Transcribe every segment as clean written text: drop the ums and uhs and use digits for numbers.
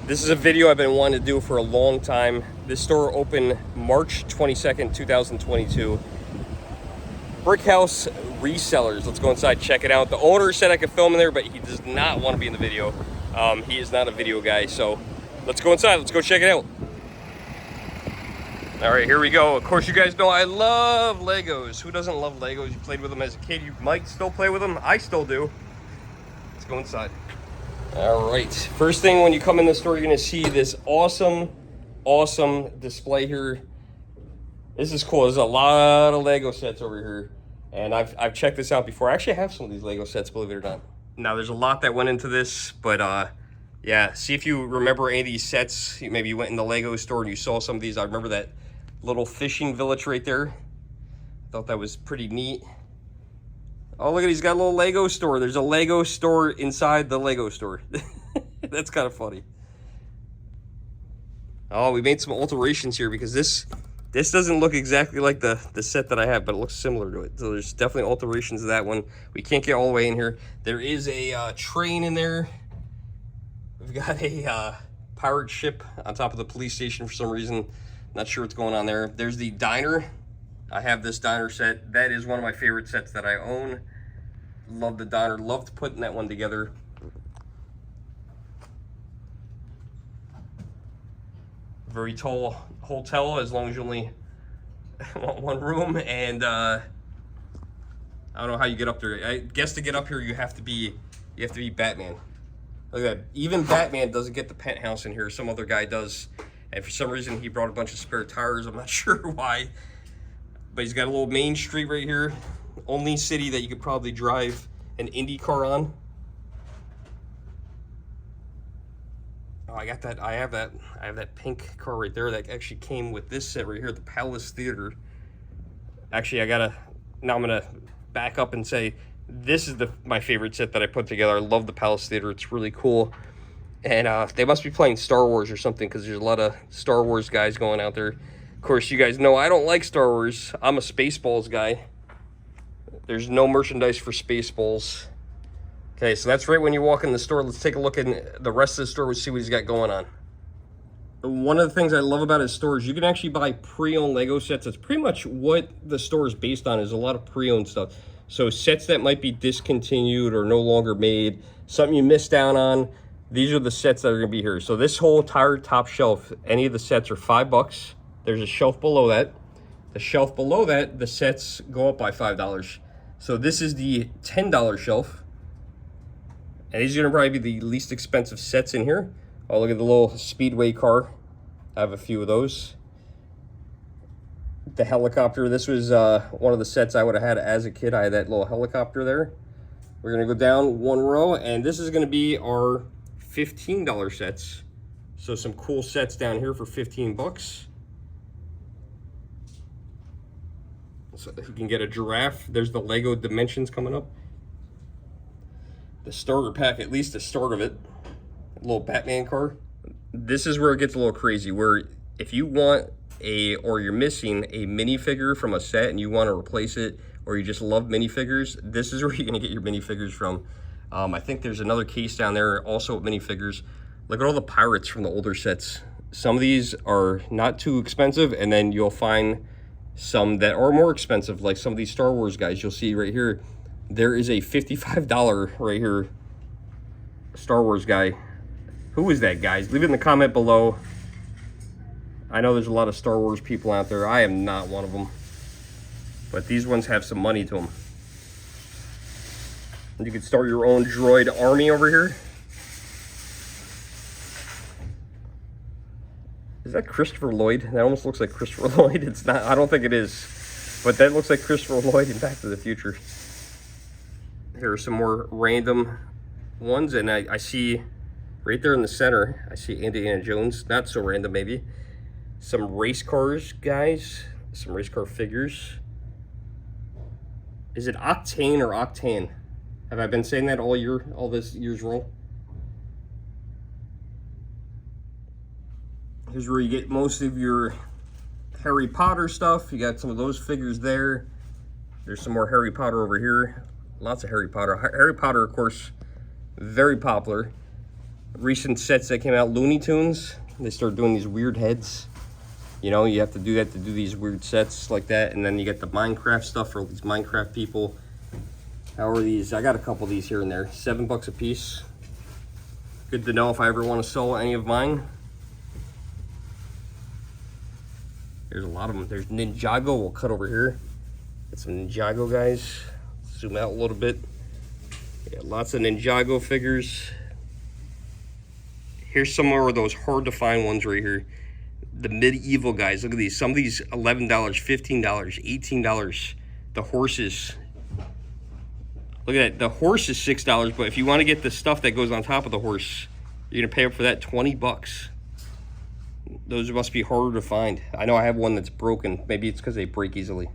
This is a video I've been wanting to do for a long time. This store opened March 22nd, 2022. Brick House Resellers. Let's go inside, check it out. The owner said I could film in there, but he does not want to be in the video. He is not a video guy, so let's go inside. Let's go check it out. All right, here we go. Of course, you guys know I love Legos. Who doesn't love Legos? You played with them as a kid. You might still play with them. I still do. Let's go inside. All right, first thing when you come in the store, you're gonna see this awesome display here. This is cool. There's a lot of Lego sets over here, and I've checked this out before. I actually have some of these Lego sets, believe it or not. Now, there's a lot that went into this, but yeah, see if you remember any of these sets. Maybe you went in the Lego store and you saw some of these. I remember that little fishing village right there. Thought that was pretty neat. Oh, look at, he's got a little Lego store. There's a Lego store inside the Lego store. That's kind of funny. Oh, we made some alterations here because this doesn't look exactly like the set that I have, but it looks similar to it. So there's definitely alterations to that one. We can't get all the way in here. There is a train in there. We've got a pirate ship on top of the police station for some reason. Not sure what's going on there. There's the diner. I have this diner set. That is one of my favorite sets that I own. Love the diner. Loved putting that one together. Very tall hotel, as long as you only want one room. And I don't know how you get up there. I guess to get up here you have to be Batman. Look at that. Even Batman doesn't get the penthouse in here. Some other guy does. And for some reason he brought a bunch of spare tires. I'm not sure why. But he's got a little main street right here. Only city that you could probably drive an Indy car on. Oh, I got that. I have that pink car right there that actually came with this set right here, the Palace Theater. Actually, now I'm gonna back up and say this is my favorite set that I put together. I love the Palace Theater. It's really cool. And they must be playing Star Wars or something, because there's a lot of Star Wars guys going out there. Of course, you guys know I don't like Star Wars. I'm a Spaceballs guy. There's no merchandise for Spaceballs. Okay, so that's right when you walk in the store. Let's take a look in the rest of the store. We'll see what he's got going on. One of the things I love about his store is you can actually buy pre-owned Lego sets. That's pretty much what the store is based on, is a lot of pre-owned stuff. So sets that might be discontinued or no longer made, something you missed out on, these are the sets that are going to be here. So this whole entire top shelf, any of the sets are $5. There's a shelf below that. The shelf below that, the sets go up by $5. So this is the $10 shelf. And these are going to probably be the least expensive sets in here. Oh, look at the little Speedway car. I have a few of those. The helicopter. This was one of the sets I would have had as a kid. I had that little helicopter there. We're going to go down one row, and this is going to be our $15 sets. So some cool sets down here for 15 bucks. So you can get a giraffe. There's the Lego Dimensions coming up. The starter pack, at least the start of it. A little Batman car. This is where it gets a little crazy, where if you want or you're missing a minifigure from a set and you want to replace it, or you just love minifigures, this is where you're gonna get your minifigures from. I think there's another case down there also with minifigures. Look at all the pirates from the older sets. Some of these are not too expensive, and then you'll find some that are more expensive, like some of these Star Wars guys. You'll see right here, there is a $55 right here Star Wars guy. Who is that, guys? Leave it in the comment below. I know there's a lot of Star Wars people out there. I am not one of them. But these ones have some money to them. You can start your own droid army over here. Is that Christopher Lloyd? That almost looks like Christopher Lloyd. It's not. I don't think it is. But that looks like Christopher Lloyd in Back to the Future. Here are some more random ones. And I see right there in the center, I see Indiana Jones. Not so random, maybe. Some race cars, guys. Some race car figures. Is it Octane or Octane? Have I been saying that all this year's wrong? Here's where you get most of your Harry Potter stuff. You got some of those figures there. There's some more Harry Potter over here. Lots of Harry Potter. Harry Potter, of course, very popular. recent sets that came out, Looney Tunes. They started doing these weird heads. You know, you have to do that to do these weird sets like that. And then you get the Minecraft stuff for all these Minecraft people. How are these? I got a couple of these here and there. $7 a piece. Good to know if I ever want to sell any of mine. There's a lot of them. There's Ninjago. We'll cut over here. Get some Ninjago, guys. Zoom out a little bit. Yeah, lots of Ninjago figures. Here's some more of those hard to find ones right here. The medieval guys. Look at these. Some of these $11, $15, $18. The horses. Look at that. The horse is $6, but if you want to get the stuff that goes on top of the horse, you're gonna pay up for that $20. Those must be harder to find. I know I have one that's broken. Maybe it's because they break easily.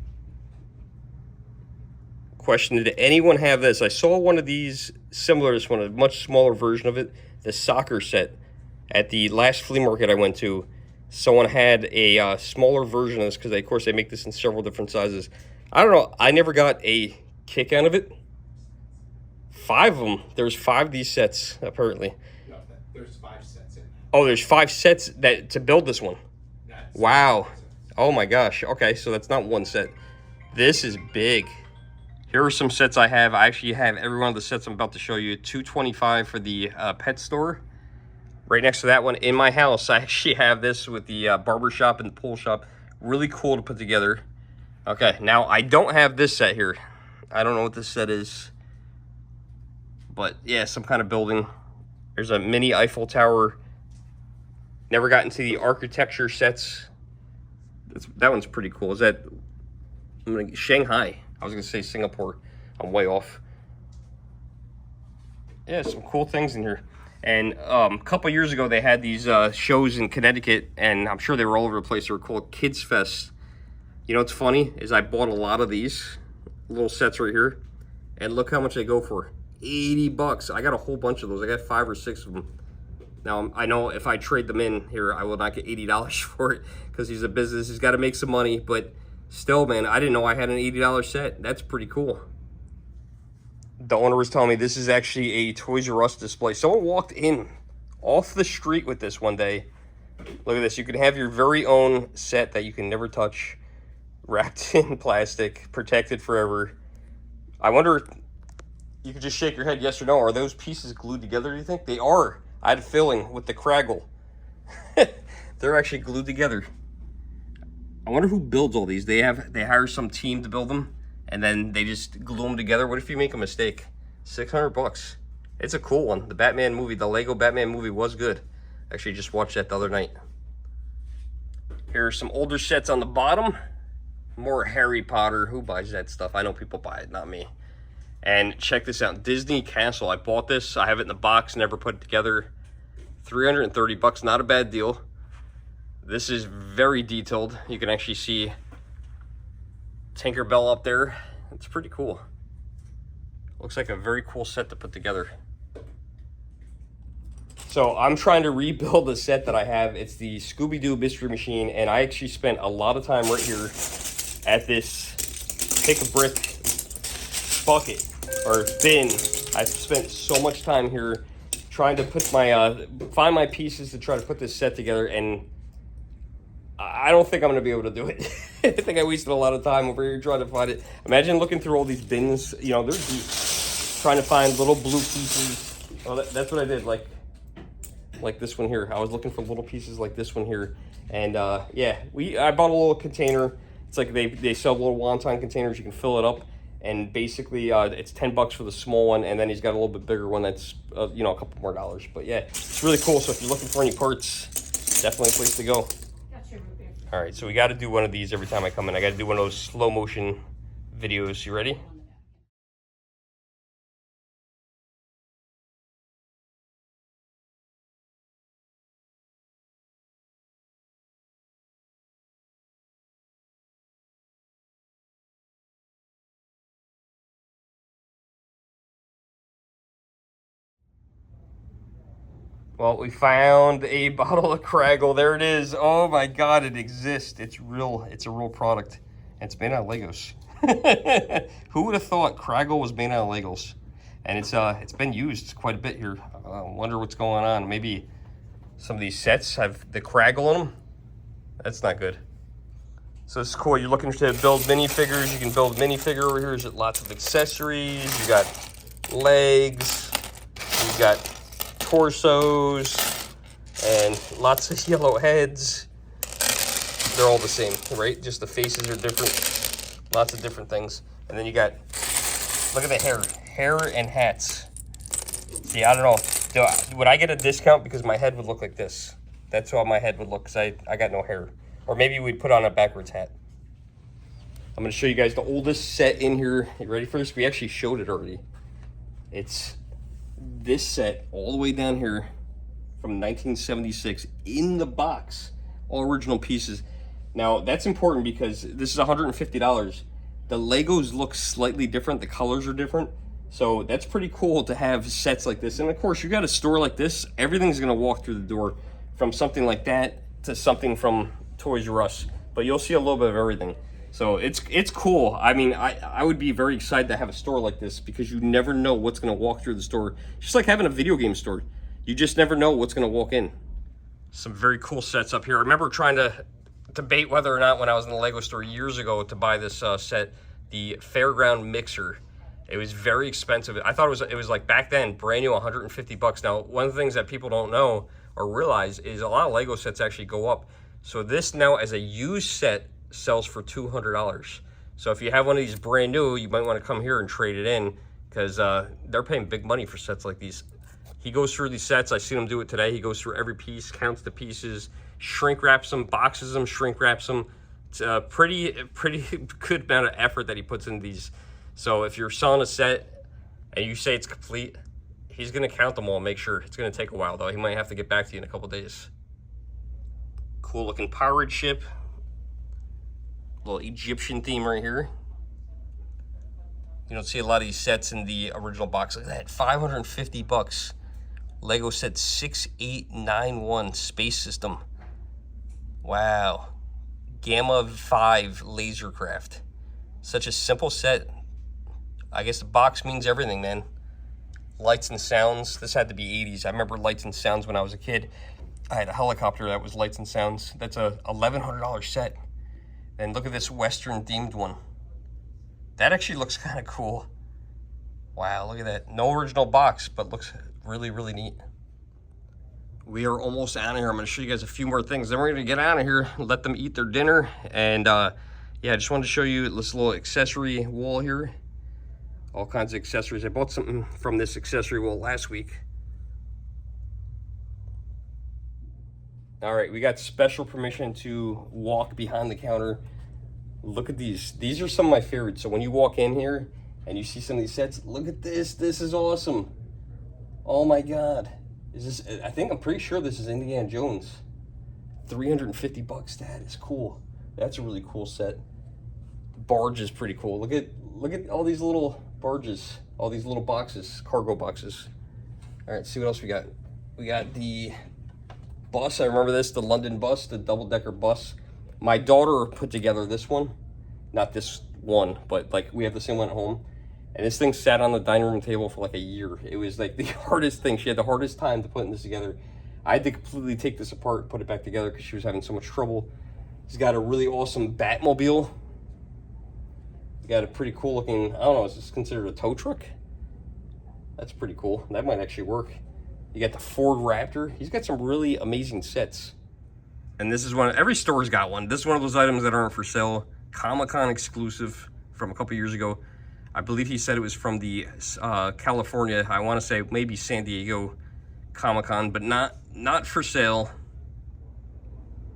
Question, did anyone have this? I saw one of these similar to this one, a much smaller version of it, the soccer set. At the last flea market I went to, someone had a smaller version of this because, of course, they make this in several different sizes. I don't know. I never got a kick out of it. 5 of them. There's 5 of these sets, apparently. No, there's 5 sets in there. Oh, there's 5 sets that to build this one. Wow. Oh my gosh. Okay, so that's not one set. This is big. Here are some sets I have. I actually have every one of the sets I'm about to show you. $225 for the pet store. Right next to that one in my house, I actually have this with the barber shop and the pool shop. Really cool to put together. Okay, now I don't have this set here. I don't know what this set is. But yeah, some kind of building. There's a mini Eiffel Tower. Never got into the architecture sets. That one's pretty cool. Is that Shanghai? I was gonna say Singapore. I'm way off. Yeah, some cool things in here. And a couple years ago, they had these shows in Connecticut, and I'm sure they were all over the place. They were called Kids Fest. You know what's funny is I bought a lot of these little sets right here, and look how much they go for. $80. I got a whole bunch of those. I got 5 or 6 of them. Now, I know if I trade them in here, I will not get $80 for it because he's a business. He's got to make some money. But still, man, I didn't know I had an $80 set. That's pretty cool. The owner was telling me this is actually a Toys R Us display. Someone walked in off the street with this one day. Look at this. You can have your very own set that you can never touch, wrapped in plastic, protected forever. I wonder... You could just shake your head yes or no. Are those pieces glued together, do you think? They are. I had a feeling with the Kragle. They're actually glued together. I wonder who builds all these. They hire some team to build them, and then they just glue them together. What if you make a mistake? $600. It's a cool one. The Batman movie, the Lego Batman movie was good. Actually, just watched that the other night. Here are some older sets on the bottom. More Harry Potter. Who buys that stuff? I know people buy it, not me. And check this out, Disney Castle. I bought this. I have it in the box, never put it together. $330, not a bad deal. This is very detailed. You can actually see Tinkerbell up there. It's pretty cool. Looks like a very cool set to put together. So I'm trying to rebuild the set that I have. It's the Scooby-Doo Mystery Machine, and I actually spent a lot of time right here at this pick-a-brick bucket or bin. I spent so much time here trying to put my find my pieces to try to put this set together, and I don't think I'm gonna be able to do it. I think I wasted a lot of time over here trying to find it. Imagine looking through all these bins, you know, they're deep, trying to find little blue pieces. Oh, that's what I did, like this one here. I was looking for little pieces like this one here, and yeah, I bought a little container. It's like they sell little wonton containers. You can fill it up. And basically, it's $10 for the small one, and then he's got a little bit bigger one that's, you know, a couple more dollars. But yeah, it's really cool. So if you're looking for any parts, definitely a place to go. All right, so we got to do one of these every time I come in. I got to do one of those slow motion videos. You ready? Well, we found a bottle of Kragle. There it is. Oh my God, it exists. It's real. It's a real product. And it's made out of Legos. Who would have thought Kragle was made out of Legos? And it's been used quite a bit here. I wonder what's going on. Maybe some of these sets have the Kragle in them. That's not good. So it's cool. You're looking to build minifigures. You can build minifigure over here. There's lots of accessories. You got legs. You got torsos and lots of yellow heads. They're all the same, right? Just the faces are different. Lots of different things. And then you got, look at the hair and hats. See, I don't know. Would I get a discount because my head would look like this? That's how my head would look, because I got no hair. Or maybe we'd put on a backwards hat. I'm going to show you guys the oldest set in here. You ready for this? We actually showed it already. It's this set all the way down here from 1976 in the box. All original pieces. Now, that's important because this is $150. The Legos look slightly different. The colors are different. So that's pretty cool to have sets like this. And of course, you got a store like this, everything's going to walk through the door from something like that to something from Toys R Us, but you'll see a little bit of everything. So it's cool. I mean, I would be very excited to have a store like this because you never know what's going to walk through the store. It's just like having a video game store. You just never know what's going to walk in. Some very cool sets up here. I remember trying to debate whether or not when I was in the Lego store years ago to buy this set, the Fairground Mixer. It was very expensive. I thought it was like back then, brand new, 150 bucks. Now, one of the things that people don't know or realize is a lot of Lego sets actually go up. So this now as a used set sells for $200. So if you have one of these brand new, you might want to come here and trade it in because they're paying big money for sets like these. He goes through these sets. I seen him do it today. He goes through every piece, counts the pieces, shrink wraps them, boxes them, shrink wraps them. It's a pretty good amount of effort that he puts into these. So if you're selling a set and you say it's complete, he's going to count them all and make sure. It's going to take a while, though. He might have to get back to you in a couple days. Cool looking pirate ship. Little Egyptian theme right here. You don't see a lot of these sets in the original box. Look at that, 550 bucks. Lego set 6891 Space System. Wow. Gamma 5 Lasercraft. Such a simple set. I guess the box means everything, man. Lights and sounds. This had to be 80s. I remember lights and sounds when I was a kid. I had a helicopter that was lights and sounds. That's a $1,100 set. And look at this Western themed one. That actually looks kind of cool. Wow, look at that. No original box, but looks really, really neat. We are almost out of here. I'm going to show you guys a few more things. Then we're going to get out of here, let them eat their dinner. And yeah, I just wanted to show you this little accessory wall here. All kinds of accessories. I bought something from this accessory wall last week. All right, we got special permission to walk behind the counter. Look at these. These are some of my favorites. So when you walk in here and you see some of these sets, look at this. This is awesome. Oh my God. Is this, I'm pretty sure this is Indiana Jones. 350 bucks. That is cool. That's a really cool set. The barge is pretty cool. Look at all these little barges, all these little boxes, cargo boxes. All right, see what else we got. We got the bus. I remember this, the London bus, the double-decker bus. My daughter put together this one. Not this one, but like we have the same one at home. And this thing sat on the dining room table for like a year. It was like the hardest thing. She had the hardest time to putting this together. I had to completely take this apart, put it back together because she was having so much trouble. He's got a really awesome Batmobile. He's got a pretty cool looking, I don't know, is this considered a tow truck? That's pretty cool. That might actually work. You got the Ford Raptor. He's got some really amazing sets. And this is one, every store's got one. This is one of those items that aren't for sale. Comic-Con exclusive from a couple years ago. I believe he said it was from the California, I want to say maybe San Diego Comic-Con, but not for sale.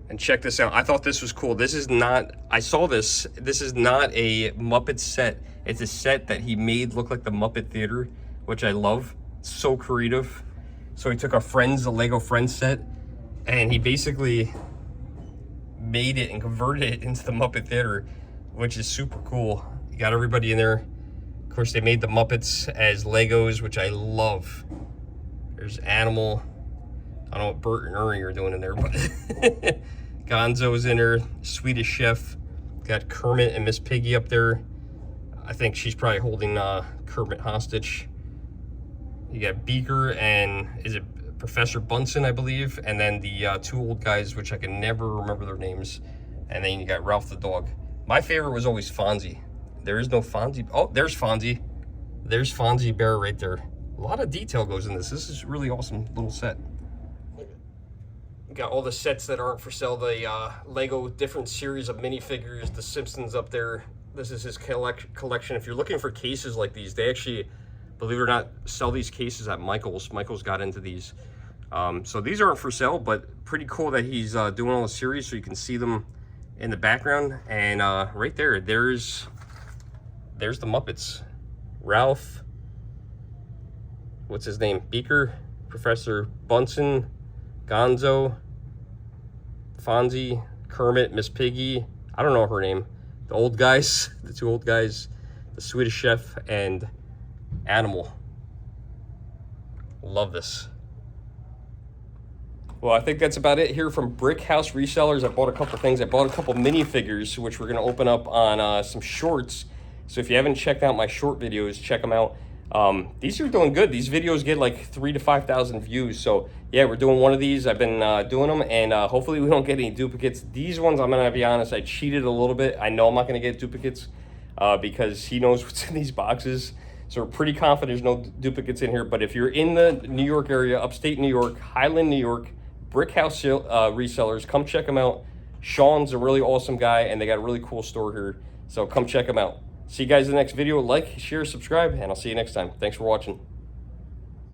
And check this out. I thought this was cool. This is not, I saw this. This is not a Muppet set. It's a set that he made look like the Muppet Theater, which I love. It's so creative. So he took a Lego Friends set, and he basically made it and converted it into the Muppet Theater, which is super cool. You got everybody in there. Of course, they made the Muppets as Legos, which I love. There's Animal. I don't know what Bert and Ernie are doing in there, but Gonzo's in there. Swedish Chef. Got Kermit and Miss Piggy up there. I think she's probably holding Kermit hostage. You got Beaker and is it Professor Bunsen, I believe, and then the two old guys, which I can never remember their names. And then you got Ralph the dog. My favorite was always Fonzie. There is no Fonzie. Oh, there's Fonzie. There's Fonzie Bear right there. A lot of detail goes in this. This is a really awesome little set. Got all the sets that aren't for sale. The Lego different series of minifigures. The Simpsons up there. This is his collection. If you're looking for cases like these, they actually, believe it or not, sell these cases at Michael's. Michael's got into these. So these aren't for sale, but pretty cool that he's doing all the series so you can see them in the background. And right there, there's the Muppets. Ralph, what's his name? Beaker, Professor Bunsen, Gonzo, Fonzie, Kermit, Miss Piggy, I don't know her name. The old guys, the two old guys, the Swedish Chef, and Animal. Love this. Well, I think that's about it here from Brick House Resellers. I bought a couple things. I bought a couple minifigures, which we're going to open up on some shorts. So if you haven't checked out my short videos, check them out. These are doing good. These videos get like 3,000 to 5,000 views. So yeah, we're doing one of these. I've been doing them, and hopefully we don't get any duplicates. These ones, I'm gonna be honest, I cheated a little bit. I know I'm not gonna get duplicates because he knows what's in these boxes. So we're pretty confident there's no duplicates in here. But if you're in the New York area, upstate New York, Highland, New York, Brick House Resellers, come check them out. Sean's a really awesome guy, and they got a really cool store here. So come check them out. See you guys in the next video. Like, share, subscribe, and I'll see you next time. Thanks for watching.